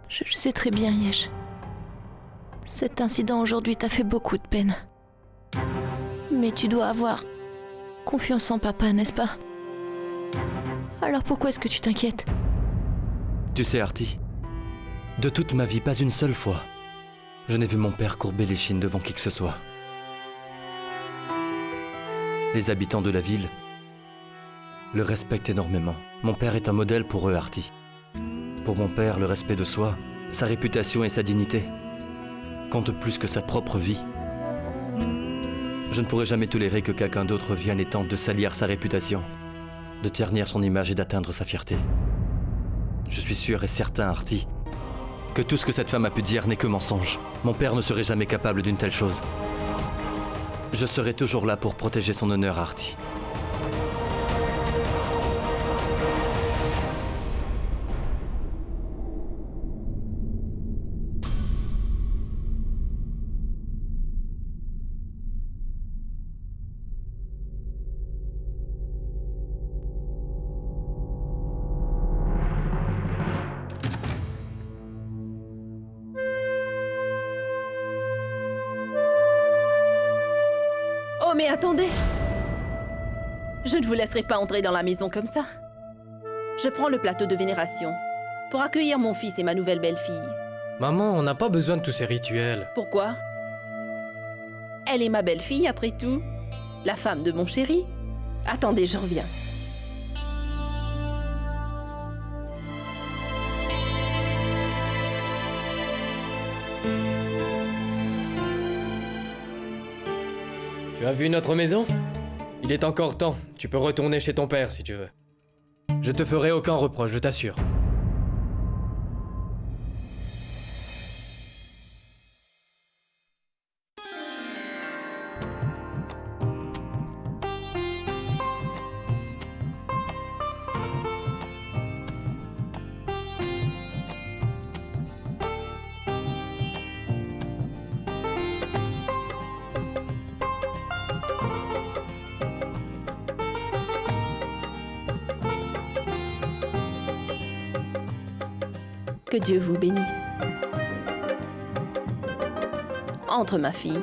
Je sais très bien, Yesh. Cet incident aujourd'hui t'a fait beaucoup de peine. Mais tu dois avoir confiance en papa, n'est-ce pas? Alors pourquoi est-ce que tu t'inquiètes? Tu sais, Artie, de toute ma vie, pas une seule fois, je n'ai vu mon père courber l'échine devant qui que ce soit. Les habitants de la ville le respectent énormément. Mon père est un modèle pour eux, Artie. Pour mon père, le respect de soi, sa réputation et sa dignité comptent plus que sa propre vie. Je ne pourrai jamais tolérer que quelqu'un d'autre vienne et tente de salir sa réputation, de ternir son image et d'atteindre sa fierté. Je suis sûr et certain, Artie, que tout ce que cette femme a pu dire n'est que mensonge. Mon père ne serait jamais capable d'une telle chose. Je serai toujours là pour protéger son honneur, Artie. Oh mais attendez! Je ne vous laisserai pas entrer dans la maison comme ça. Je prends le plateau de vénération pour accueillir mon fils et ma nouvelle belle-fille. Maman, on n'a pas besoin de tous ces rituels. Pourquoi? Elle est ma belle-fille après tout. La femme de mon chéri. Attendez, je reviens. Tu as vu notre maison? Il est encore temps. Tu peux retourner chez ton père si tu veux. Je te ferai aucun reproche, je t'assure. Que Dieu vous bénisse. Entre, ma fille.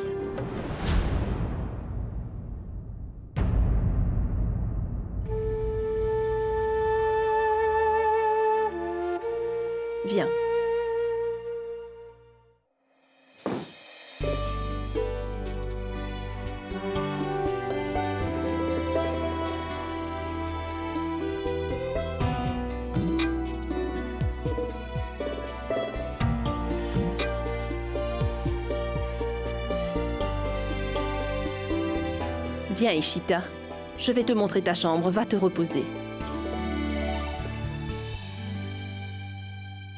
Viens. Viens, Ishita. Je vais te montrer ta chambre. Va te reposer.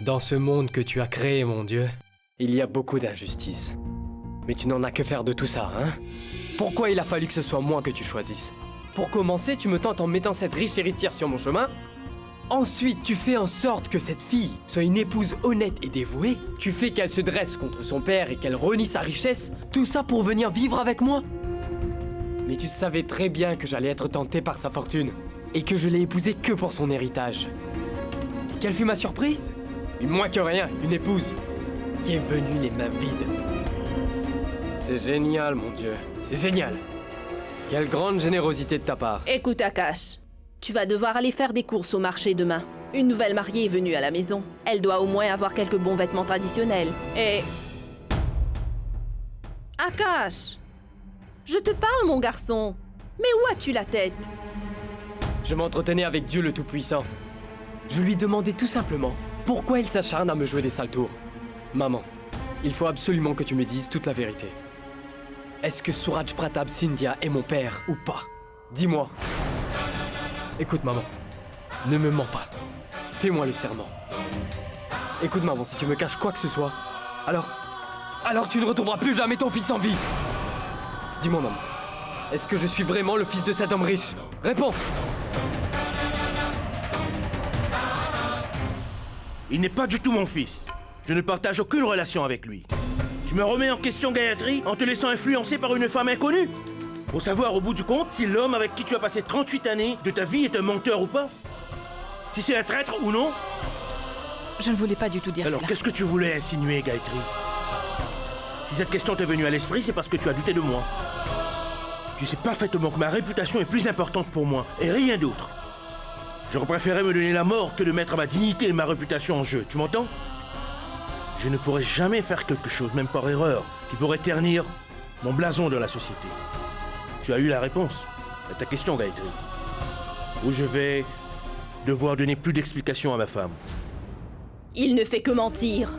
Dans ce monde que tu as créé, mon Dieu, il y a beaucoup d'injustices. Mais tu n'en as que faire de tout ça, hein? Pourquoi il a fallu que ce soit moi que tu choisisses? Pour commencer, tu me tentes en mettant cette riche héritière sur mon chemin. Ensuite, tu fais en sorte que cette fille soit une épouse honnête et dévouée. Tu fais qu'elle se dresse contre son père et qu'elle renie sa richesse. Tout ça pour venir vivre avec moi? Mais tu savais très bien que j'allais être tenté par sa fortune et que je l'ai épousée que pour son héritage. Et quelle fut ma surprise? Une moins que rien, une épouse qui est venue les mains vides. C'est génial, mon Dieu, c'est génial. Quelle grande générosité de ta part. Écoute, Akash. Tu vas devoir aller faire des courses au marché demain. Une nouvelle mariée est venue à la maison. Elle doit au moins avoir quelques bons vêtements traditionnels. Et... Akash! Je te parle, mon garçon. Mais où as-tu la tête? Je m'entretenais avec Dieu le Tout-Puissant. Je lui demandais tout simplement pourquoi il s'acharne à me jouer des sales tours. Maman, il faut absolument que tu me dises toute la vérité. Est-ce que Suraj Pratap Scindia est mon père ou pas? Dis-moi. Écoute, maman, ne me mens pas. Fais-moi le serment. Écoute, maman, si tu me caches quoi que ce soit, alors tu ne retrouveras plus jamais ton fils en vie. Dis-moi, maman, est-ce que je suis vraiment le fils de cet homme riche? Réponds! Il n'est pas du tout mon fils. Je ne partage aucune relation avec lui. Tu me remets en question, Gayatri, en te laissant influencer par une femme inconnue? Pour savoir au bout du compte si l'homme avec qui tu as passé 38 années de ta vie est un menteur ou pas? Si c'est un traître ou non? Je ne voulais pas du tout dire Alors, cela. qu'est-ce que tu voulais insinuer, Gayatri? Si cette question t'est venue à l'esprit, c'est parce que tu as douté de moi. Tu sais parfaitement que ma réputation est plus importante pour moi, et rien d'autre. J'aurais préféré me donner la mort que de mettre ma dignité et ma réputation en jeu, tu m'entends? Je ne pourrais jamais faire quelque chose, même par erreur, qui pourrait ternir mon blason dans la société. Tu as eu la réponse à ta question, Gayatri. Où je vais devoir donner plus d'explications à ma femme. Il ne fait que mentir.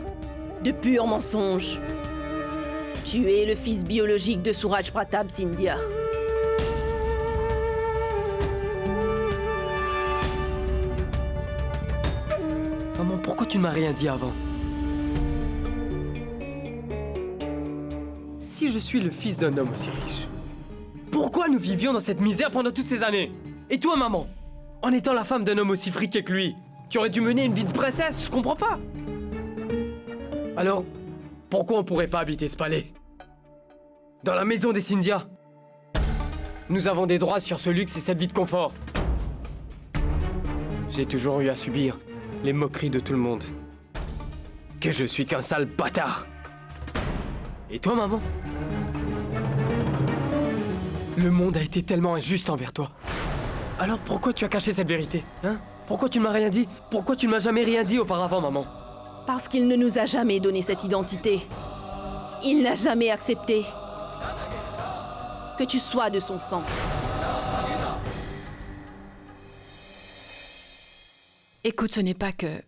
De purs mensonges. Tu es le fils biologique de Suraj Pratap Sindhia. Maman, pourquoi tu ne m'as rien dit avant? Si je suis le fils d'un homme aussi riche, pourquoi nous vivions dans cette misère pendant toutes ces années? Et toi, maman, en étant la femme d'un homme aussi friqué que lui, tu aurais dû mener une vie de princesse, je comprends pas. Alors, pourquoi on pourrait pas habiter ce palais? Dans la maison des Scindia. Nous avons des droits sur ce luxe et cette vie de confort. J'ai toujours eu à subir les moqueries de tout le monde. Que je suis qu'un sale bâtard. Et toi, maman? Le monde a été tellement injuste envers toi. Alors pourquoi tu as caché cette vérité, hein? Pourquoi tu ne m'as rien dit? Pourquoi tu ne m'as jamais rien dit auparavant, maman? Parce qu'il ne nous a jamais donné cette identité. Il n'a jamais accepté que tu sois de son sang. Écoute, ce n'est pas que...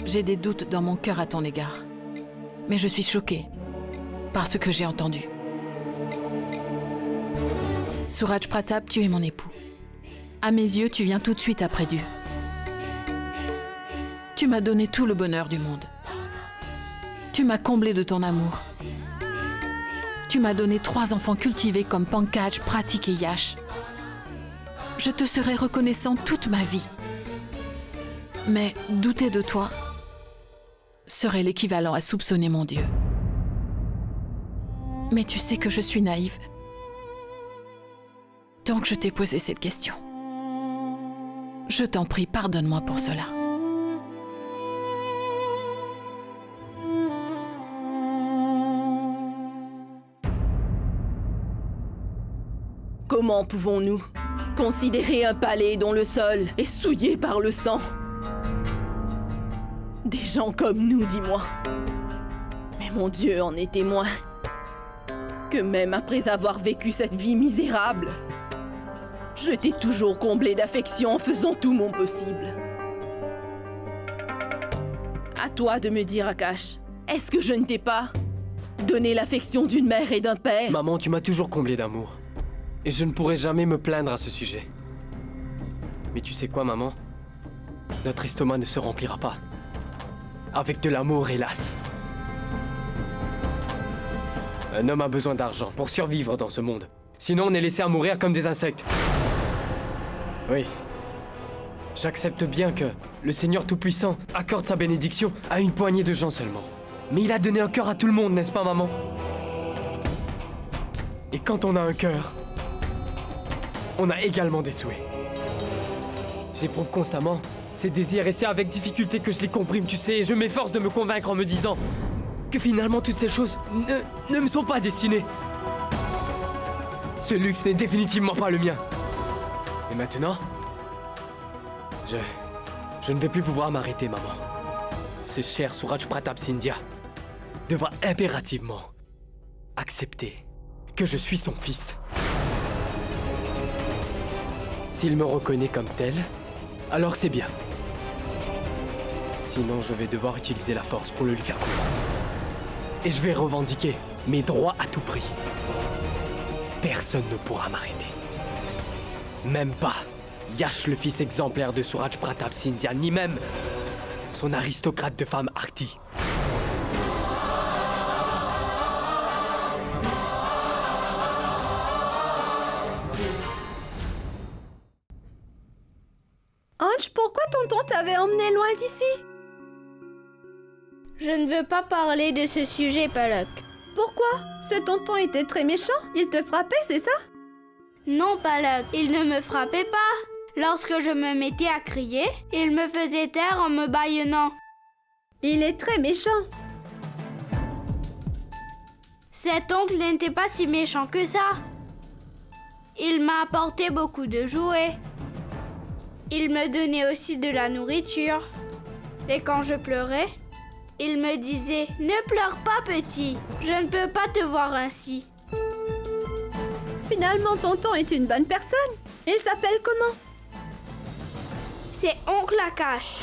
J'ai des doutes dans mon cœur à ton égard. Mais je suis choquée par ce que j'ai entendu. Suraj Pratap, tu es mon époux. À mes yeux, tu viens tout de suite après Dieu. Tu m'as donné tout le bonheur du monde. Tu m'as comblé de ton amour. Tu m'as donné 3 enfants cultivés comme Pankaj, Pratik et Yash. Je te serai reconnaissant toute ma vie. Mais douter de toi serait l'équivalent à soupçonner mon Dieu. Mais tu sais que je suis naïve. Donc je t'ai posé cette question. Je t'en prie, pardonne-moi pour cela. Comment pouvons-nous considérer un palais dont le sol est souillé par le sang? Des gens comme nous, dis-moi. Mais mon Dieu en est témoin. Que même après avoir vécu cette vie misérable, je t'ai toujours comblé d'affection en faisant tout mon possible. À toi de me dire, Akash, est-ce que je ne t'ai pas donné l'affection d'une mère et d'un père? Maman, tu m'as toujours comblé d'amour. Et je ne pourrai jamais me plaindre à ce sujet. Mais tu sais quoi, maman? Notre estomac ne se remplira pas. Avec de l'amour, hélas. Un homme a besoin d'argent pour survivre dans ce monde. Sinon, on est laissé à mourir comme des insectes. Oui. J'accepte bien que le Seigneur Tout-Puissant accorde sa bénédiction à une poignée de gens seulement. Mais il a donné un cœur à tout le monde, n'est-ce pas, maman? Et quand on a un cœur, on a également des souhaits. J'éprouve constamment ces désirs et c'est avec difficulté que je les comprime, tu sais, et je m'efforce de me convaincre en me disant que finalement toutes ces choses ne me sont pas destinées. Ce luxe n'est définitivement pas le mien. Et maintenant, je ne vais plus pouvoir m'arrêter, maman. Ce cher Suraj Pratap Sindhia devra impérativement accepter que je suis son fils. S'il me reconnaît comme tel, alors c'est bien. Sinon, je vais devoir utiliser la force pour le lui faire comprendre. Et je vais revendiquer mes droits à tout prix. Personne ne pourra m'arrêter. Même pas Yash, le fils exemplaire de Suraj Pratap Sindhia, ni même son aristocrate de femme Arti. Ange, pourquoi tonton t'avait emmené loin d'ici? Je ne veux pas parler de ce sujet, Palak. Pourquoi? Ce tonton était très méchant? Il te frappait, c'est ça? Non, Palak, il ne me frappait pas. Lorsque je me mettais à crier, il me faisait taire en me bâillonnant. Il est très méchant. Cet oncle n'était pas si méchant que ça. Il m'a apporté beaucoup de jouets. Il me donnait aussi de la nourriture. Et quand je pleurais, il me disait « Ne pleure pas, petit, je ne peux pas te voir ainsi. » Finalement, tonton est une bonne personne. Il s'appelle comment? C'est oncle Akash.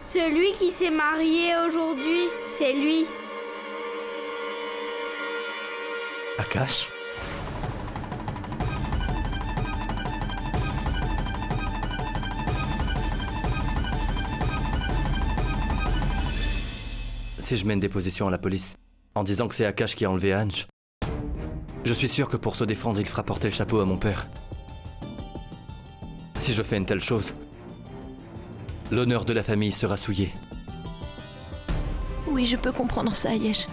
Celui qui s'est marié aujourd'hui, c'est lui. Akash? Si je mets une déposition à la police, en disant que c'est Akash qui a enlevé Ange, je suis sûr que pour se défendre, il fera porter le chapeau à mon père. Si je fais une telle chose, l'honneur de la famille sera souillé. Oui, je peux comprendre ça, Yesh.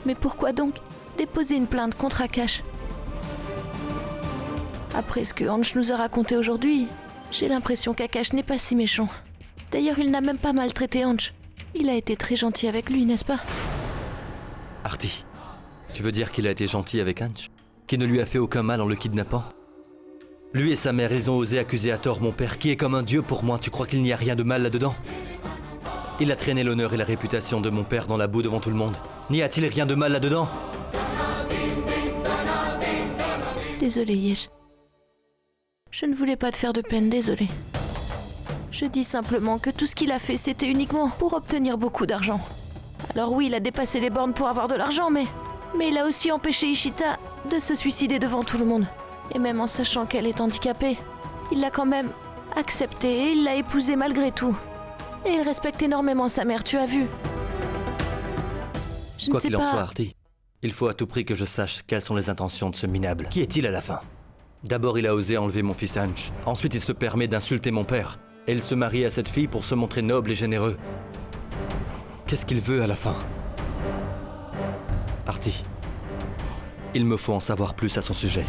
Mais pourquoi donc déposer une plainte contre Akash? Après ce que Ange nous a raconté aujourd'hui, j'ai l'impression qu'Akash n'est pas si méchant. D'ailleurs, il n'a même pas maltraité Ange. Il a été très gentil avec lui, n'est-ce pas? Artie, tu veux dire qu'il a été gentil avec Ange? Qui ne lui a fait aucun mal en le kidnappant? Lui et sa mère, ils ont osé accuser à tort mon père, qui est comme un dieu pour moi. Tu crois qu'il n'y a rien de mal là-dedans? Il a traîné l'honneur et la réputation de mon père dans la boue devant tout le monde. N'y a-t-il rien de mal là-dedans? Désolé, Yesh. Je ne voulais pas te faire de peine, désolé. Je dis simplement que tout ce qu'il a fait, c'était uniquement pour obtenir beaucoup d'argent. Alors oui, il a dépassé les bornes pour avoir de l'argent, mais il a aussi empêché Ishita de se suicider devant tout le monde. Et même en sachant qu'elle est handicapée, il l'a quand même acceptée et il l'a épousée malgré tout. Et il respecte énormément sa mère, tu as vu. Je ne Quoi sais qu'il en pas... soit, Artie, il faut à tout prix que je sache quelles sont les intentions de ce minable. Qui est-il à la fin? D'abord, il a osé enlever mon fils Ange. Ensuite, il se permet d'insulter mon père. Et il se marie à cette fille pour se montrer noble et généreux. Qu'est-ce qu'il veut à la fin? Artie, il me faut en savoir plus à son sujet.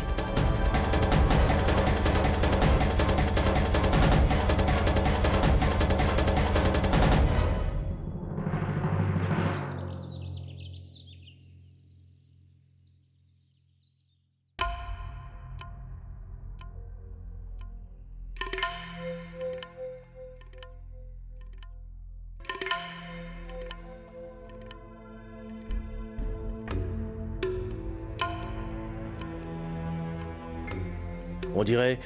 On dirait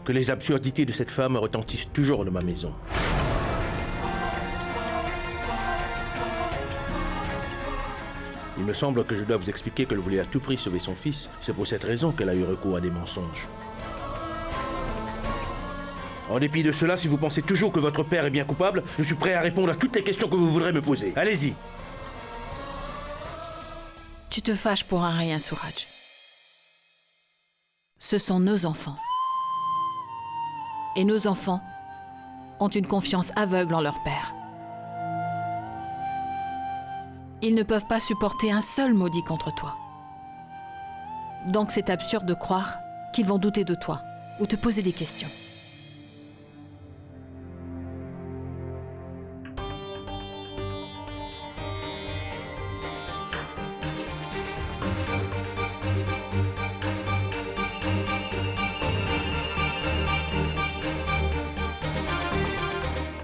que les absurdités de cette femme retentissent toujours dans ma maison. Il me semble que je dois vous expliquer qu'elle voulait à tout prix sauver son fils. C'est pour cette raison qu'elle a eu recours à des mensonges. En dépit de cela, si vous pensez toujours que votre père est bien coupable, je suis prêt à répondre à toutes les questions que vous voudrez me poser. Allez-y. Tu te fâches pour un rien, Suraj. Ce sont nos enfants. Et nos enfants ont une confiance aveugle en leur père. Ils ne peuvent pas supporter un seul mot dit contre toi. Donc c'est absurde de croire qu'ils vont douter de toi ou te poser des questions.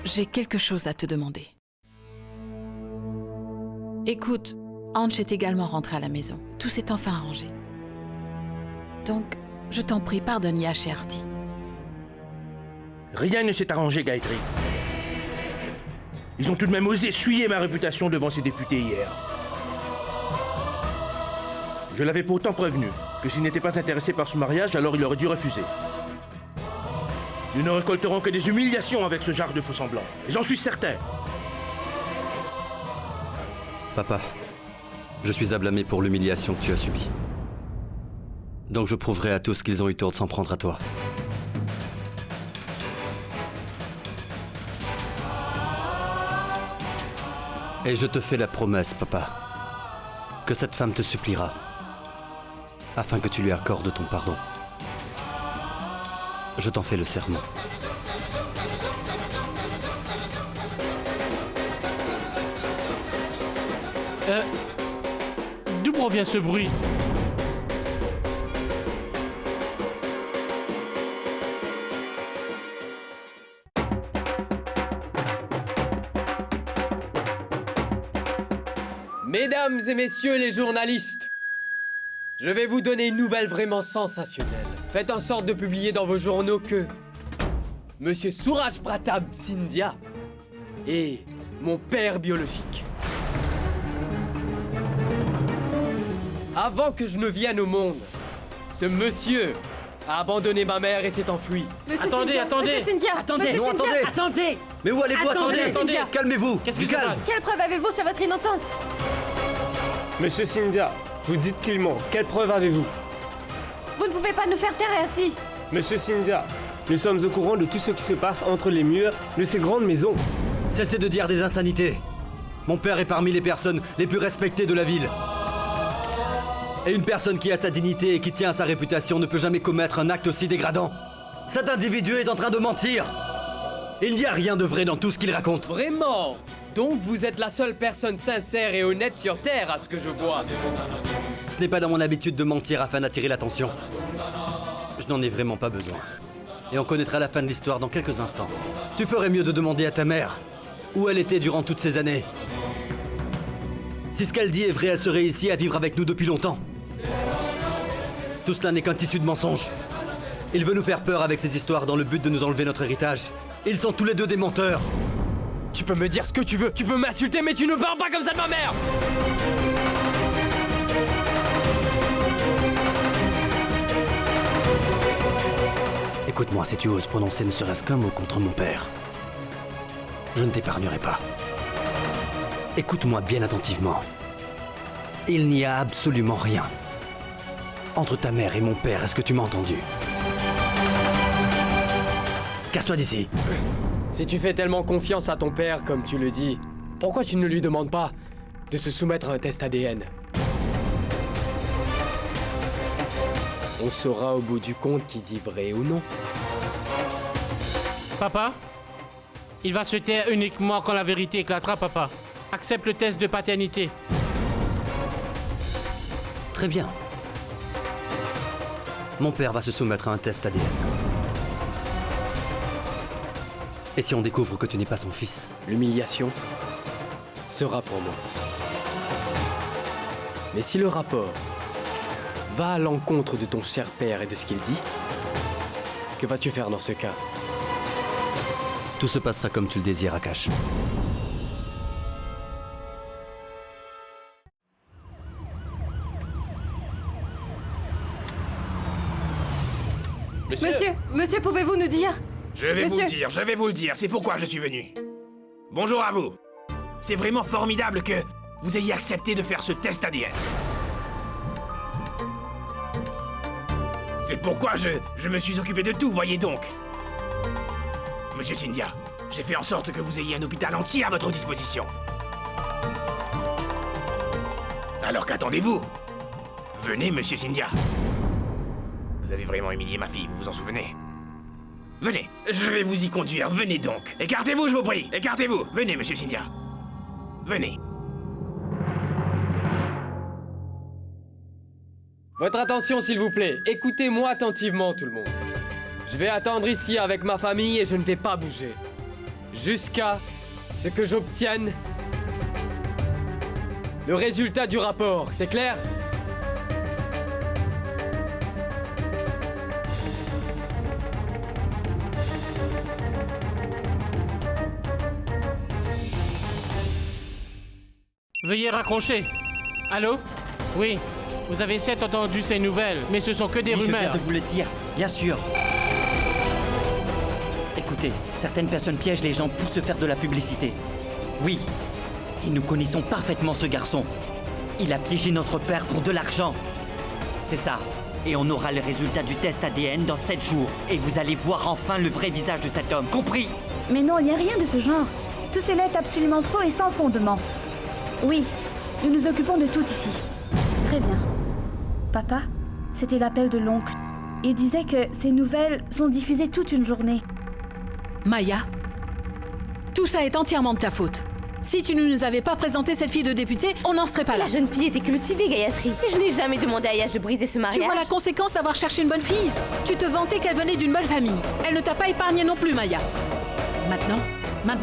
J'ai quelque chose à te demander. Écoute, Ange est également rentré à la maison. Tout s'est enfin arrangé. Donc, je t'en prie, pardonne Yash et Artie. Rien ne s'est arrangé, Gayatri. Ils ont tout de même osé essuyer ma réputation devant ces députés hier. Je l'avais pourtant prévenu que s'il n'était pas intéressé par ce mariage, alors il aurait dû refuser. Nous ne récolterons que des humiliations avec ce genre de faux-semblants. Et j'en suis certain. Papa, je suis à blâmer pour l'humiliation que tu as subie. Donc je prouverai à tous qu'ils ont eu tort de s'en prendre à toi. Et je te fais la promesse, papa, que cette femme te suppliera, afin que tu lui accordes ton pardon. Je t'en fais le serment. D'où provient ce bruit? Mesdames et messieurs les journalistes, je vais vous donner une nouvelle vraiment sensationnelle. Faites en sorte de publier dans vos journaux que Monsieur Suraj Pratap Scindia est mon père biologique. Avant que je ne vienne au monde, ce monsieur a abandonné ma mère et s'est enfui. Attendez. Attendez, non, attendez. Mais où allez-vous? Attendez. Calmez-vous. Qu'est-ce qui Du se calme. passe? Quelle preuve avez-vous sur votre innocence? Monsieur Scindia, vous dites qu'il ment. Quelle preuve avez-vous? Vous ne pouvez pas nous faire taire ainsi. Monsieur Scindia, nous sommes au courant de tout ce qui se passe entre les murs de ces grandes maisons. Cessez de dire des insanités. Mon père est parmi les personnes les plus respectées de la ville. Et une personne qui a sa dignité et qui tient à sa réputation ne peut jamais commettre un acte aussi dégradant. Cet individu est en train de mentir. Il n'y a rien de vrai dans tout ce qu'il raconte. Vraiment? Donc vous êtes la seule personne sincère et honnête sur Terre à ce que je vois. Ce n'est pas dans mon habitude de mentir afin d'attirer l'attention. Je n'en ai vraiment pas besoin. Et on connaîtra la fin de l'histoire dans quelques instants. Tu ferais mieux de demander à ta mère où elle était durant toutes ces années. Si ce qu'elle dit est vrai, elle serait ici à vivre avec nous depuis longtemps. Tout cela n'est qu'un tissu de mensonges. Il veut nous faire peur avec ses histoires dans le but de nous enlever notre héritage. Ils sont tous les deux des menteurs. Tu peux me dire ce que tu veux, tu peux m'insulter, mais tu ne parles pas comme ça de ma mère! Écoute-moi, si tu oses prononcer ne serait-ce qu'un mot contre mon père, je ne t'épargnerai pas. Écoute-moi bien attentivement. Il n'y a absolument rien entre ta mère et mon père, est-ce que tu m'as entendu? Casse-toi d'ici. Si tu fais tellement confiance à ton père, comme tu le dis, pourquoi tu ne lui demandes pas de se soumettre à un test ADN? On saura au bout du compte qui dit vrai ou non. Papa, il va se taire uniquement quand la vérité éclatera, papa. Accepte le test de paternité. Très bien. Mon père va se soumettre à un test ADN. Et si on découvre que tu n'es pas son fils? L'humiliation sera pour moi. Mais si le rapport va à l'encontre de ton cher père et de ce qu'il dit, que vas-tu faire dans ce cas? Tout se passera comme tu le désires, Akash. Monsieur, pouvez-vous nous dire? Je vais Monsieur. vous le dire, c'est pourquoi je suis venu. Bonjour à vous. C'est vraiment formidable que vous ayez accepté de faire ce test ADN. C'est pourquoi je me suis occupé de tout, voyez donc. Monsieur Scindia, j'ai fait en sorte que vous ayez un hôpital entier à votre disposition. Alors qu'attendez-vous? Venez, Monsieur Scindia. Vous avez vraiment humilié ma fille, vous vous en souvenez? Venez, je vais vous y conduire, venez donc. Écartez-vous, je vous prie, écartez-vous. Venez, Monsieur Scindia. Venez. Votre attention, s'il vous plaît. Écoutez-moi attentivement, tout le monde. Je vais attendre ici avec ma famille et je ne vais pas bouger. Jusqu'à ce que j'obtienne le résultat du rapport, c'est clair? Veuillez raccrocher. Allô? Oui, vous avez certes entendu ces nouvelles, mais ce sont que des Oui, je viens rumeurs. de vous le dire, bien sûr. Écoutez, certaines personnes piègent les gens pour se faire de la publicité. Oui, et nous connaissons parfaitement ce garçon. Il a piégé notre père pour de l'argent. C'est ça. Et on aura le résultat du test ADN dans 7 jours. Et vous allez voir enfin le vrai visage de cet homme, compris? Mais non, il n'y a rien de ce genre. Tout cela est absolument faux et sans fondement. Oui, nous nous occupons de tout ici. Très bien. Papa, c'était l'appel de l'oncle. Il disait que ces nouvelles sont diffusées toute une journée. Maya, tout ça est entièrement de ta faute. Si tu ne nous avais pas présenté cette fille de député, on n'en serait pas là. La jeune fille était cultivée, Gayatri. Et je n'ai jamais demandé à Yash de briser ce mariage. Tu vois la conséquence d'avoir cherché une bonne fille? Tu te vantais qu'elle venait d'une bonne famille. Elle ne t'a pas épargné non plus, Maya. Maintenant,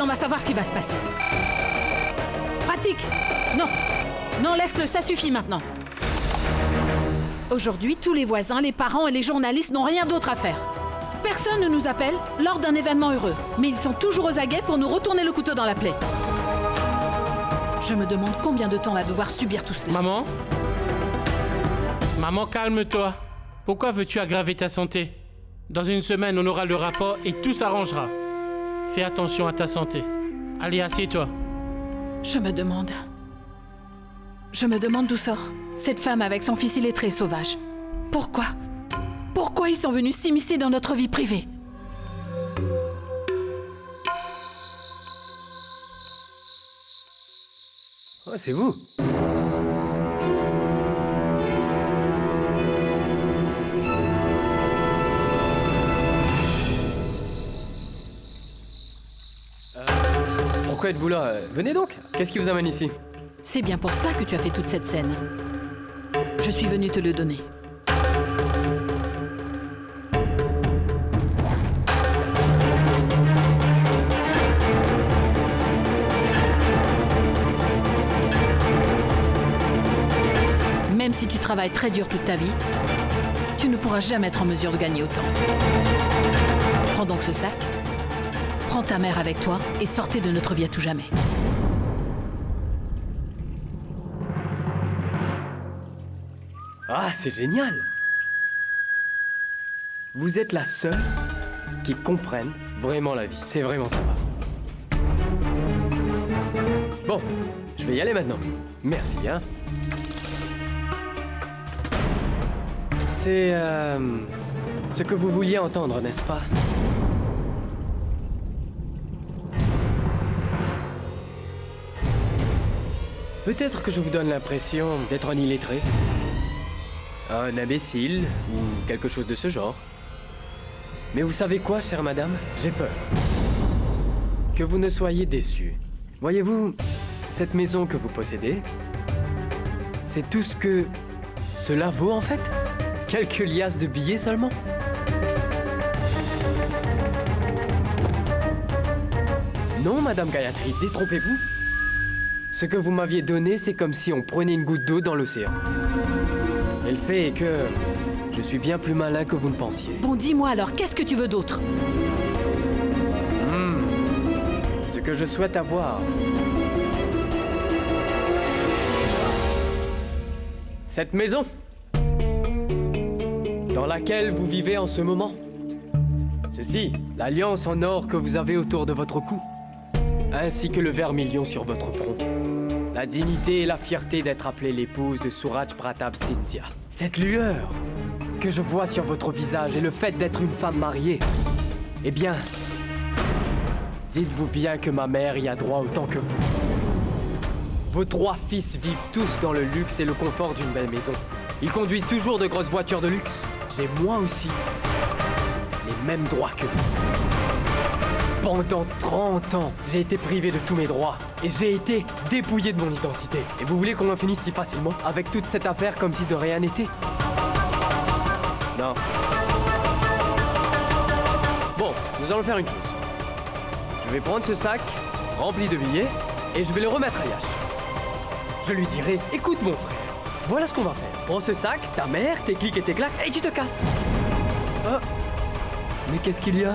on va savoir ce qui va se passer. Pratique. Non, laisse-le, ça suffit maintenant. Aujourd'hui, tous les voisins, les parents et les journalistes n'ont rien d'autre à faire. Personne ne nous appelle lors d'un événement heureux, mais ils sont toujours aux aguets pour nous retourner le couteau dans la plaie. Je me demande combien de temps on va devoir subir tout cela. Maman? Maman, calme-toi. Pourquoi veux-tu aggraver ta santé? Dans une semaine, on aura le rapport et tout s'arrangera. Fais attention à ta santé. Allez, assieds-toi. Je me demande d'où sort cette femme avec son fils illettré sauvage. Pourquoi ils sont venus s'immiscer dans notre vie privée? Oh, c'est vous. Pourquoi êtes-vous là? Venez donc. Qu'est-ce qui vous amène ici? C'est bien pour cela que tu as fait toute cette scène. Je suis venue te le donner. Même si tu travailles très dur toute ta vie, tu ne pourras jamais être en mesure de gagner autant. Prends donc ce sac, prends ta mère avec toi et sortez de notre vie à tout jamais. Ah, c'est génial! Vous êtes la seule qui comprenne vraiment la vie. C'est vraiment sympa. Bon, je vais y aller maintenant. Merci, hein. C'est ce que vous vouliez entendre, n'est-ce pas? Peut-être que je vous donne l'impression d'être un illettré, un imbécile ou quelque chose de ce genre. Mais vous savez quoi, chère madame? J'ai peur que vous ne soyez déçue. Voyez-vous, cette maison que vous possédez, c'est tout ce que cela vaut en fait? Quelques liasses de billets seulement? Non, Madame Gayatri, détrompez-vous. Ce que vous m'aviez donné, c'est comme si on prenait une goutte d'eau dans l'océan. Et le fait est que je suis bien plus malin que vous ne pensiez. Bon, dis-moi alors, qu'est-ce que tu veux d'autre? Ce que je souhaite avoir. Cette maison dans laquelle vous vivez en ce moment. Ceci, l'alliance en or que vous avez autour de votre cou, ainsi que le vermilion sur votre front. La dignité et la fierté d'être appelée l'épouse de Suraj Pratap Scindia. Cette lueur que je vois sur votre visage et le fait d'être une femme mariée. Eh bien, dites-vous bien que ma mère y a droit autant que vous. Vos 3 fils vivent tous dans le luxe et le confort d'une belle maison. Ils conduisent toujours de grosses voitures de luxe. J'ai moi aussi les mêmes droits qu'eux. Pendant 30 ans, j'ai été privé de tous mes droits et j'ai été dépouillé de mon identité. Et vous voulez qu'on en finisse si facilement avec toute cette affaire comme si de rien n'était? Non. Bon, nous allons faire une chose. Je vais prendre ce sac rempli de billets et je vais le remettre à Yash. Je lui dirai, écoute mon frère, voilà ce qu'on va faire. Prends ce sac, ta mère, tes clics et tes claques, et tu te casses. Ah. Mais qu'est-ce qu'il y a?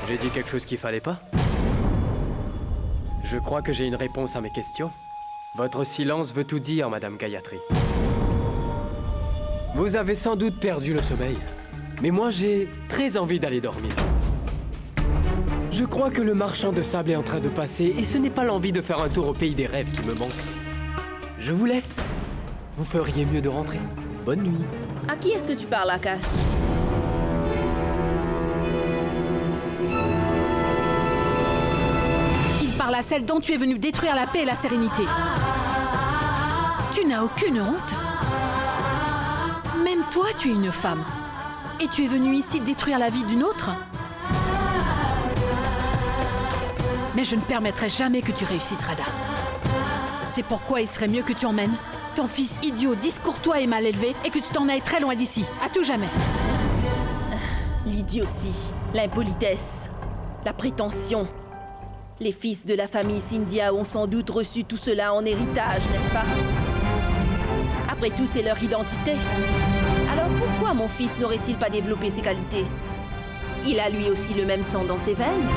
J'ai dit quelque chose qu'il fallait pas? Je crois que j'ai une réponse à mes questions. Votre silence veut tout dire, Madame Gayatri. Vous avez sans doute perdu le sommeil, mais moi j'ai très envie d'aller dormir. Je crois que le marchand de sable est en train de passer et ce n'est pas l'envie de faire un tour au pays des rêves qui me manque. Je vous laisse. Vous feriez mieux de rentrer. Bonne nuit. À qui est-ce que tu parles, Akash? Il parle à celle dont tu es venu détruire la paix et la sérénité. Tu n'as aucune honte. Même toi, tu es une femme. Et tu es venu ici détruire la vie d'une autre? Mais je ne permettrai jamais que tu réussisses, Radha. C'est pourquoi il serait mieux que tu emmènes ton fils idiot, discourtois et mal élevé et que tu t'en ailles très loin d'ici, à tout jamais. L'idiotie, l'impolitesse, la prétention. Les fils de la famille Cynthia ont sans doute reçu tout cela en héritage, n'est-ce pas? Après tout, c'est leur identité. Alors pourquoi mon fils n'aurait-il pas développé ses qualités? Il a lui aussi le même sang dans ses veines.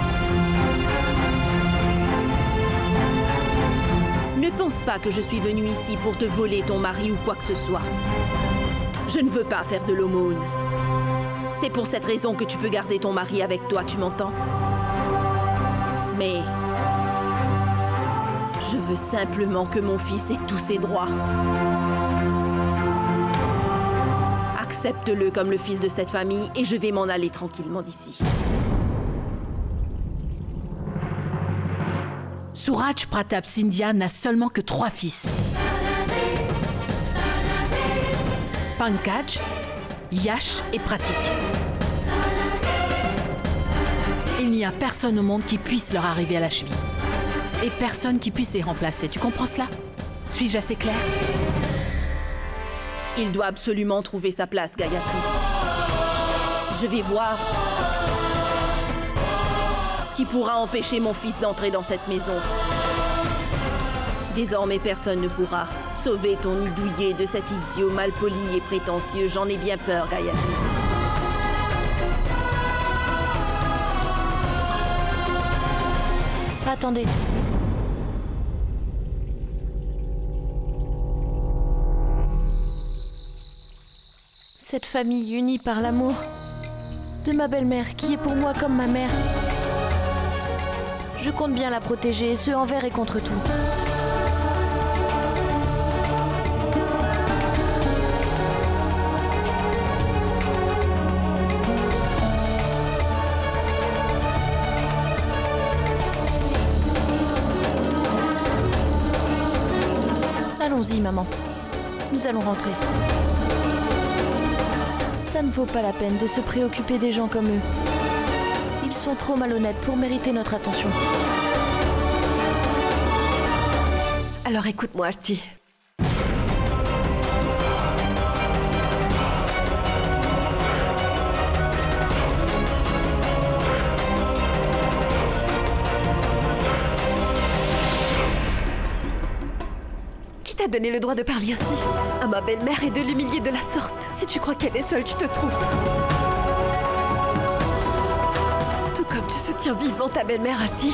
Ne pense pas que je suis venue ici pour te voler ton mari ou quoi que ce soit. Je ne veux pas faire de l'aumône. C'est pour cette raison que tu peux garder ton mari avec toi, tu m'entends? Mais je veux simplement que mon fils ait tous ses droits. Accepte-le comme le fils de cette famille et je vais m'en aller tranquillement d'ici. Suraj Pratap Scindia n'a seulement que 3 fils. Pankaj, Yash et Pratik. Il n'y a personne au monde qui puisse leur arriver à la cheville. Et personne qui puisse les remplacer. Tu comprends cela? Suis-je assez clair? Il doit absolument trouver sa place, Gayatri. Je vais voir qui pourra empêcher mon fils d'entrer dans cette maison. Désormais, personne ne pourra sauver ton nid douillet de cet idiot malpoli et prétentieux. J'en ai bien peur, Gayatri. Attendez. Cette famille unie par l'amour de ma belle-mère, qui est pour moi comme ma mère. Je compte bien la protéger, ce envers et contre tout. Allons-y, maman. Nous allons rentrer. Ça ne vaut pas la peine de se préoccuper des gens comme eux. Ils sont trop malhonnêtes pour mériter notre attention. Alors écoute-moi, Arti. Qui t'a donné le droit de parler ainsi à ma belle-mère et de l'humilier de la sorte? Si tu crois qu'elle est seule, tu te trompes. Tout comme tu soutiens vivement ta belle-mère, Arti,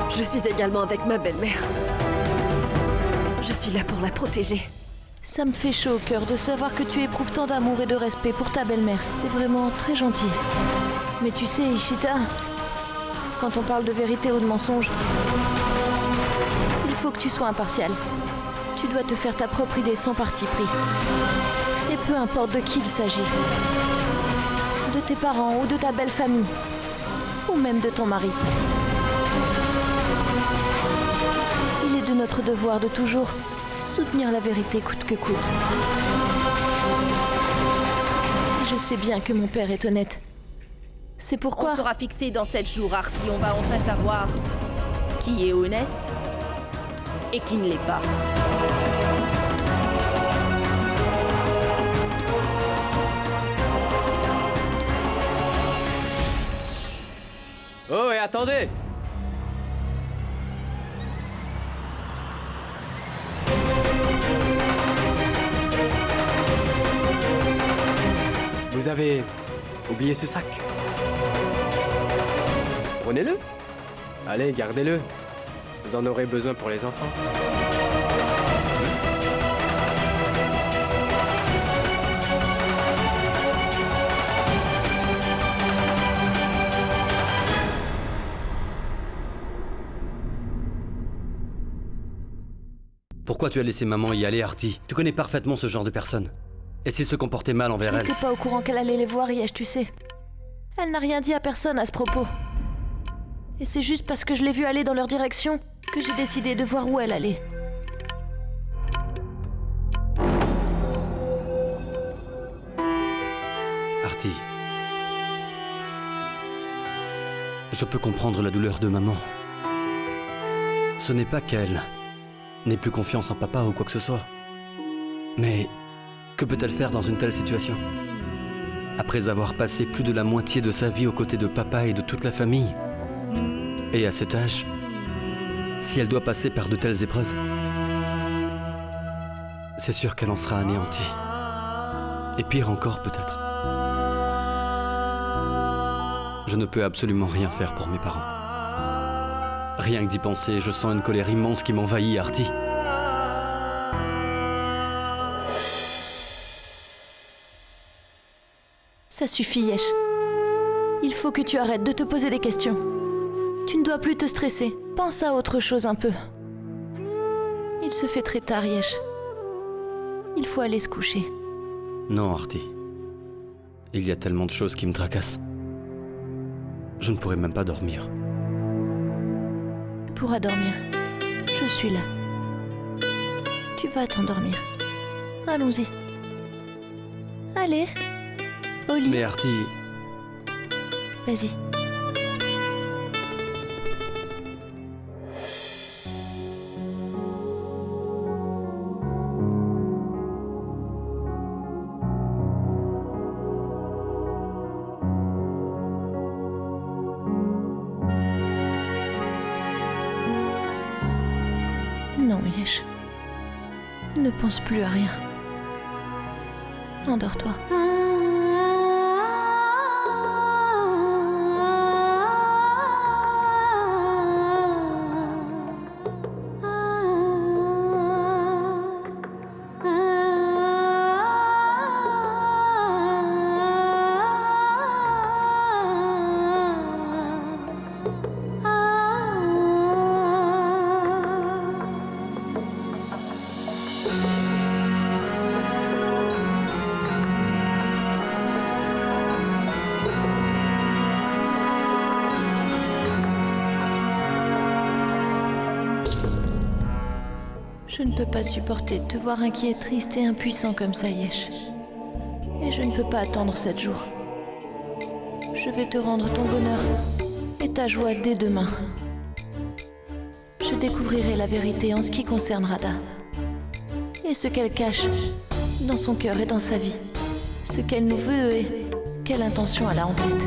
je suis également avec ma belle-mère. Je suis là pour la protéger. Ça me fait chaud au cœur de savoir que tu éprouves tant d'amour et de respect pour ta belle-mère. C'est vraiment très gentil. Mais tu sais, Ishita, quand on parle de vérité ou de mensonge, il faut que tu sois impartial. Tu dois te faire ta propre idée sans parti pris. Et peu importe de qui il s'agit. De tes parents ou de ta belle famille. Ou même de ton mari. Il est de notre devoir de toujours soutenir la vérité coûte que coûte. Je sais bien que mon père est honnête. C'est pourquoi... On sera fixé dans 7 jours, Arti. On va enfin savoir qui est honnête et qui ne l'est pas. Oh, et attendez! Vous avez oublié ce sac. Prenez-le. Allez, gardez-le. Vous en aurez besoin pour les enfants. Pourquoi tu as laissé maman y aller, Arti? Tu connais parfaitement ce genre de personne. Et s'il se comportait mal envers Je elle? n'étais pas au courant qu'elle allait les voir, Yesh, tu sais. Elle n'a rien dit à personne à ce propos. Et c'est juste parce que je l'ai vue aller dans leur direction que j'ai décidé de voir où elle allait. Arti. Je peux comprendre la douleur de maman. Ce n'est pas qu'elle n'ait plus confiance en papa ou quoi que ce soit. Mais que peut-elle faire dans une telle situation? Après avoir passé plus de la moitié de sa vie aux côtés de papa et de toute la famille. Et à cet âge, si elle doit passer par de telles épreuves, c'est sûr qu'elle en sera anéantie. Et pire encore peut-être. Je ne peux absolument rien faire pour mes parents. Rien que d'y penser, je sens une colère immense qui m'envahit, Artie. Ça suffit, Yesh. Il faut que tu arrêtes de te poser des questions. Tu ne dois plus te stresser. Pense à autre chose un peu. Il se fait très tard, Yesh. Il faut aller se coucher. Non, Artie. Il y a tellement de choses qui me tracassent. Je ne pourrai même pas dormir. Tu pourras dormir. Je suis là. Tu vas t'endormir. Allons-y. Allez. Au lit. Mais Artie... Vas-y. Non, Yesh. Ne pense plus à rien. Endors-toi. Je ne peux pas supporter de te voir inquiet, triste et impuissant comme ça, Yesh. Et je ne peux pas attendre 7 jours. Je vais te rendre ton bonheur et ta joie dès demain. Je découvrirai la vérité en ce qui concerne Radha. Et ce qu'elle cache dans son cœur et dans sa vie. Ce qu'elle nous veut et quelle intention elle a en tête.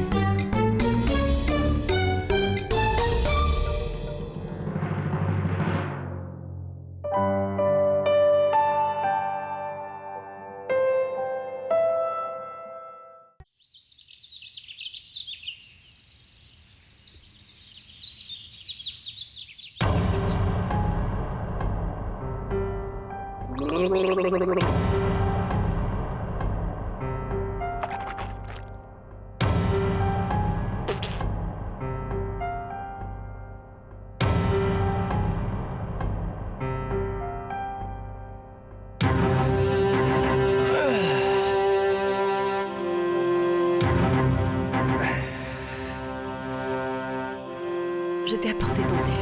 Je t'ai apporté ton thé.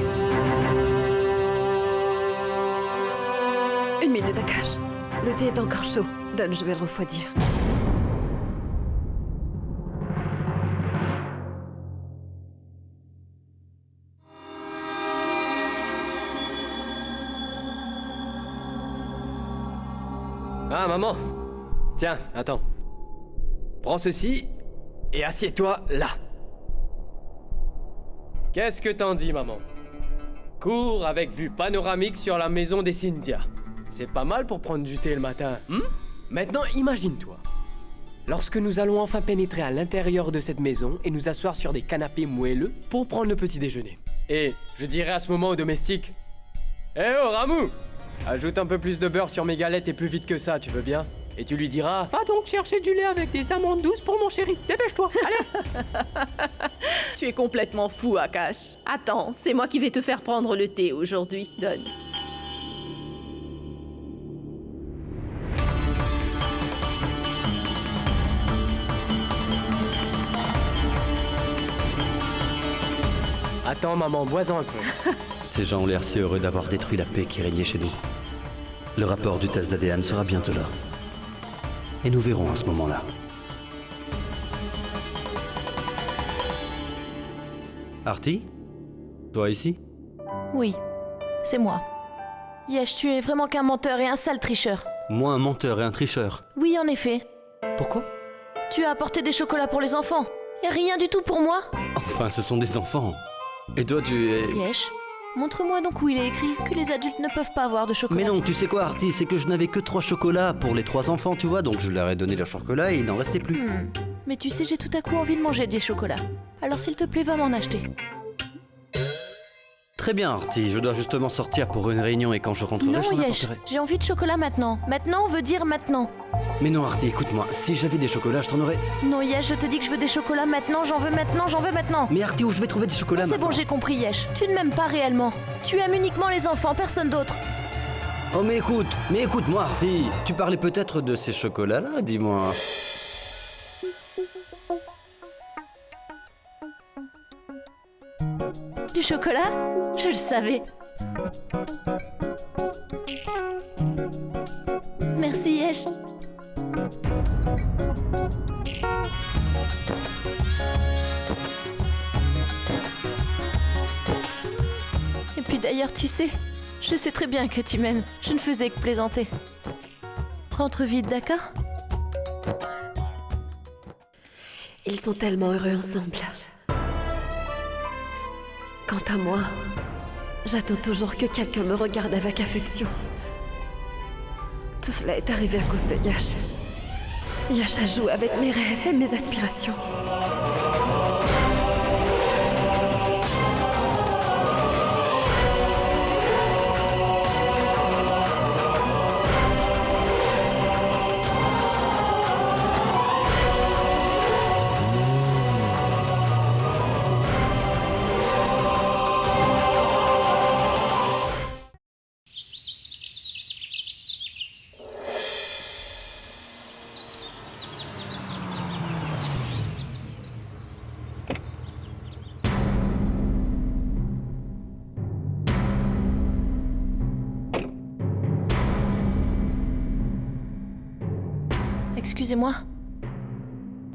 Une minute, Akash. Le thé est encore chaud. Donne, je vais le refroidir. Ah, maman. Tiens, attends. Prends ceci et assieds-toi là. Qu'est-ce que t'en dis, maman? Cours avec vue panoramique sur la maison des Cynthia. C'est pas mal pour prendre du thé le matin, Maintenant, imagine-toi. Lorsque nous allons enfin pénétrer à l'intérieur de cette maison et nous asseoir sur des canapés moelleux pour prendre le petit déjeuner. Et je dirai à ce moment au domestique: Eh oh, Ramou! Ajoute un peu plus de beurre sur mes galettes et plus vite que ça, tu veux bien? Et tu lui diras: Va donc chercher du lait avec des amandes douces pour mon chéri. Dépêche-toi, allez! Tu es complètement fou, Akash. Attends, c'est moi qui vais te faire prendre le thé aujourd'hui. Donne. Attends, maman, bois-en un peu. Ces gens ont l'air si heureux d'avoir détruit la paix qui régnait chez nous. Le rapport du test d'ADN sera bientôt là. Et nous verrons à ce moment-là. Artie? Toi ici? Oui, c'est moi. Yesh, tu es vraiment qu'un menteur et un sale tricheur. Moi, un menteur et un tricheur. Oui, en effet. Pourquoi? Tu as apporté des chocolats pour les enfants. Et rien du tout pour moi. Enfin, ce sont des enfants. Et toi, tu es... Yesh, montre-moi donc où il est écrit que les adultes ne peuvent pas avoir de chocolat. Mais non, tu sais quoi, Artie, c'est que je n'avais que 3 chocolats pour les 3 enfants, tu vois, donc je leur ai donné leur chocolat et il n'en restait plus. Mais tu sais, j'ai tout à coup envie de manger des chocolats. Alors s'il te plaît, va m'en acheter. Très bien, Artie, je dois justement sortir pour une réunion et quand je rentrerai, Non, je t'en Yesh, apporterai. j'ai envie de chocolat maintenant. Maintenant veut dire maintenant. Mais non, Artie, écoute-moi, si j'avais des chocolats, je t'en aurais... Non, Yesh, je te dis que je veux des chocolats maintenant, j'en veux maintenant, j'en veux maintenant. Mais Artie, où je vais trouver des chocolats C'est bon, j'ai compris, Yesh. Tu ne m'aimes pas réellement. Tu aimes uniquement les enfants, personne d'autre. Oh, mais écoute-moi, Artie. Tu parlais peut-être de ces chocolats-là, dis-moi. Du chocolat? Je le savais. Merci, Yesh. Et puis d'ailleurs, tu sais, je sais très bien que tu m'aimes. Je ne faisais que plaisanter. Rentre vite, d'accord? Ils sont tellement heureux ensemble. Quant à moi, j'attends toujours que quelqu'un me regarde avec affection. Tout cela est arrivé à cause de Yash. Yash a joué avec mes rêves et mes aspirations. Excusez-moi.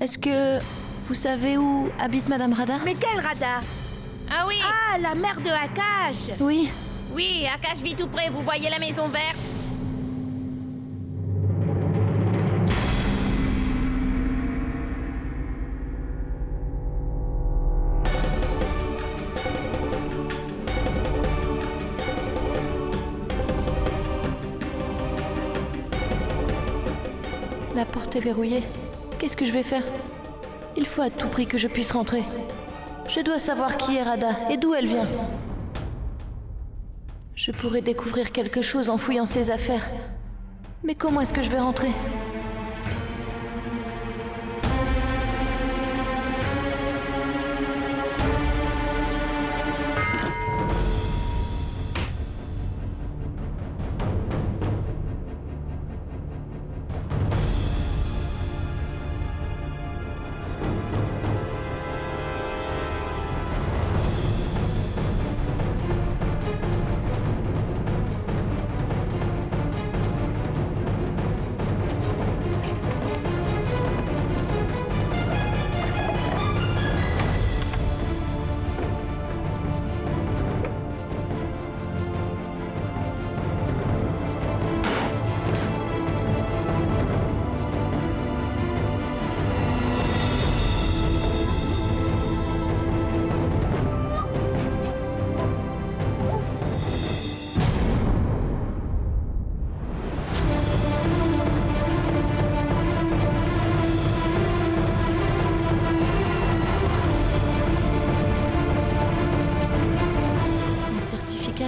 Est-ce que vous savez où habite Madame Rada? Mais quelle Rada? Ah oui! Ah, la mère de Akash! Oui. Oui, Akash vit tout près, vous voyez la maison verte? La porte est verrouillée. Qu'est-ce que je vais faire? Il faut à tout prix que je puisse rentrer. Je dois savoir qui est Rada et d'où elle vient. Je pourrais découvrir quelque chose en fouillant ses affaires. Mais comment est-ce que je vais rentrer?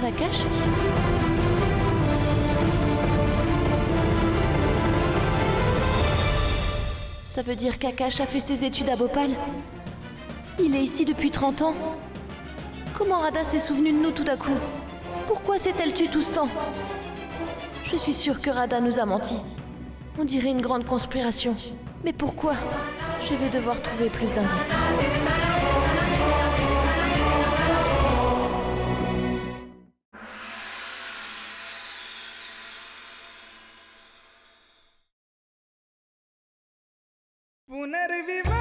Akash? Ça veut dire qu'Akash a fait ses études à Bhopal? Il est ici depuis 30 ans. Comment Rada s'est souvenue de nous tout à coup? Pourquoi s'est-elle tue tout ce temps? Je suis sûre que Rada nous a menti. On dirait une grande conspiration. Mais pourquoi? Je vais devoir trouver plus d'indices. पुनर्विवाह